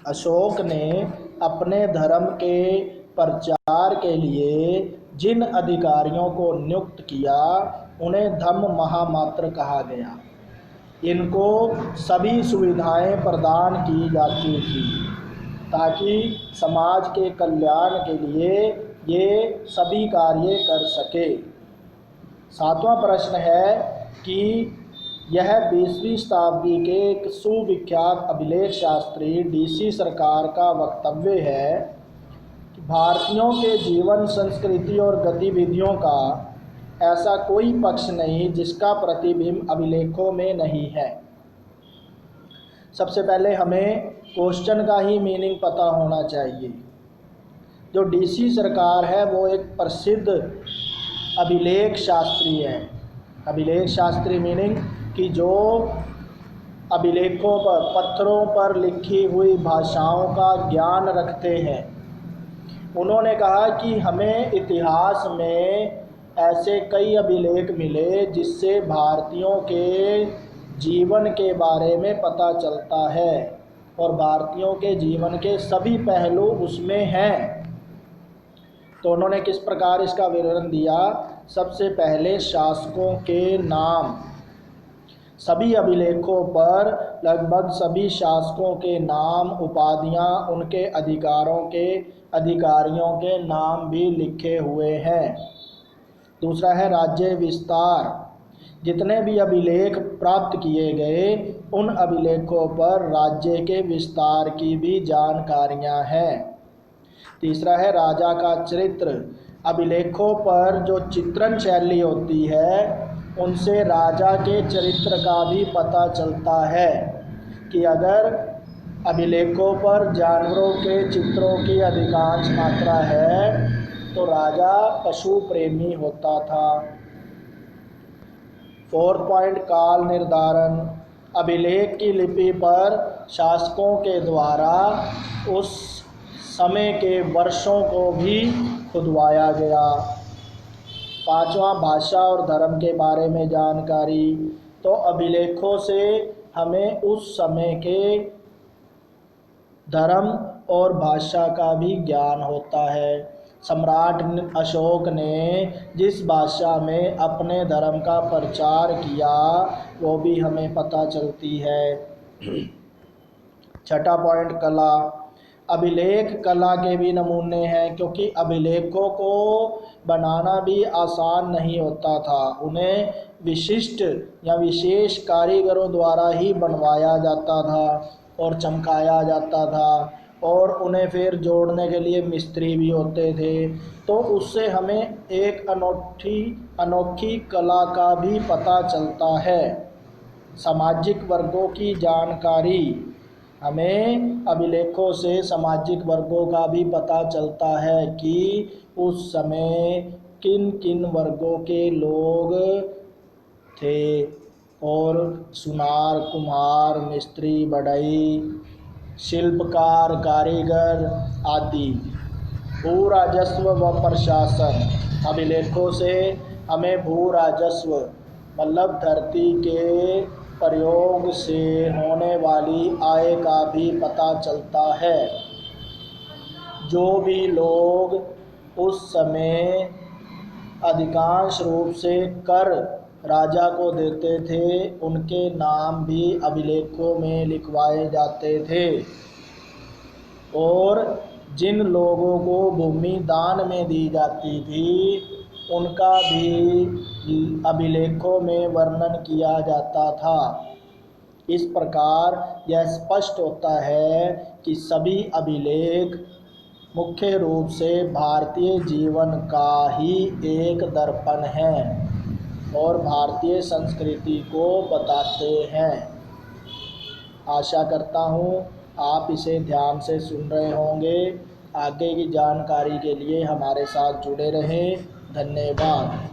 अशोक ने अपने धर्म के प्रचार के लिए जिन अधिकारियों को नियुक्त किया उन्हें धम्म महामात्र कहा गया। इनको सभी सुविधाएं प्रदान की जाती थी ताकि समाज के कल्याण के लिए ये सभी कार्य कर सके। 7वां प्रश्न है कि यह 20वीं शताब्दी के एक सुविख्यात अभिलेख शास्त्री DC सरकार का वक्तव्य है कि भारतीयों के जीवन, संस्कृति और गतिविधियों का ऐसा कोई पक्ष नहीं जिसका प्रतिबिंब अभिलेखों में नहीं है। सबसे पहले हमें क्वेश्चन का ही मीनिंग पता होना चाहिए। जो DC सरकार है वो एक प्रसिद्ध अभिलेख शास्त्री है। अभिलेख शास्त्री मीनिंग कि जो अभिलेखों पर, पत्थरों पर लिखी हुई भाषाओं का ज्ञान रखते हैं। उन्होंने कहा कि हमें इतिहास में ऐसे कई अभिलेख मिले जिससे भारतीयों के जीवन के बारे में पता चलता है और भारतीयों के जीवन के सभी पहलू उसमें हैं। तो उन्होंने किस प्रकार इसका विवरण दिया। सबसे पहले शासकों के नाम। सभी अभिलेखों पर लगभग सभी शासकों के नाम, उपाधियां, उनके अधिकारियों के नाम भी लिखे हुए हैं। दूसरा है राज्य विस्तार। जितने भी अभिलेख प्राप्त किए गए उन अभिलेखों पर राज्य के विस्तार की भी जानकारियां हैं। तीसरा है राजा का चरित्र। अभिलेखों पर जो चित्रण शैली होती है उनसे राजा के चरित्र का भी पता चलता है कि अगर अभिलेखों पर जानवरों के चित्रों की अधिकांश मात्रा है तो राजा पशु प्रेमी होता था। 4th पॉइंट काल निर्धारण। अभिलेख की लिपि पर शासकों के द्वारा उस समय के वर्षों को भी खुदवाया गया। 5वां भाषा और धर्म के बारे में जानकारी। तो अभिलेखों से हमें उस समय के धर्म और भाषा का भी ज्ञान होता है। सम्राट अशोक ने जिस भाषा में अपने धर्म का प्रचार किया वो भी हमें पता चलती है। 6वां पॉइंट कला। अभिलेख कला के भी नमूने हैं क्योंकि अभिलेखों को बनाना भी आसान नहीं होता था। उन्हें विशिष्ट या विशेष कारीगरों द्वारा ही बनवाया जाता था और चमकाया जाता था और उन्हें फिर जोड़ने के लिए मिस्त्री भी होते थे। तो उससे हमें एक अनोखी कला का भी पता चलता है। सामाजिक वर्गों की जानकारी। हमें अभिलेखों से सामाजिक वर्गों का भी पता चलता है कि उस समय किन किन वर्गों के लोग थे और सुनार, कुम्हार, मिस्त्री, बढ़ई, शिल्पकार, कारीगर आदि। भू राजस्व व प्रशासन। अभिलेखों से हमें भू राजस्व मतलब धरती के प्रयोग से होने वाली आय का भी पता चलता है। जो भी लोग उस समय अधिकांश रूप से कर राजा को देते थे उनके नाम भी अभिलेखों में लिखवाए जाते थे और जिन लोगों को भूमि दान में दी जाती थी उनका भी अभिलेखों में वर्णन किया जाता था। इस प्रकार यह स्पष्ट होता है कि सभी अभिलेख मुख्य रूप से भारतीय जीवन का ही एक दर्पण है और भारतीय संस्कृति को बताते हैं। आशा करता हूँ आप इसे ध्यान से सुन रहे होंगे। आगे की जानकारी के लिए हमारे साथ जुड़े रहें। धन्यवाद।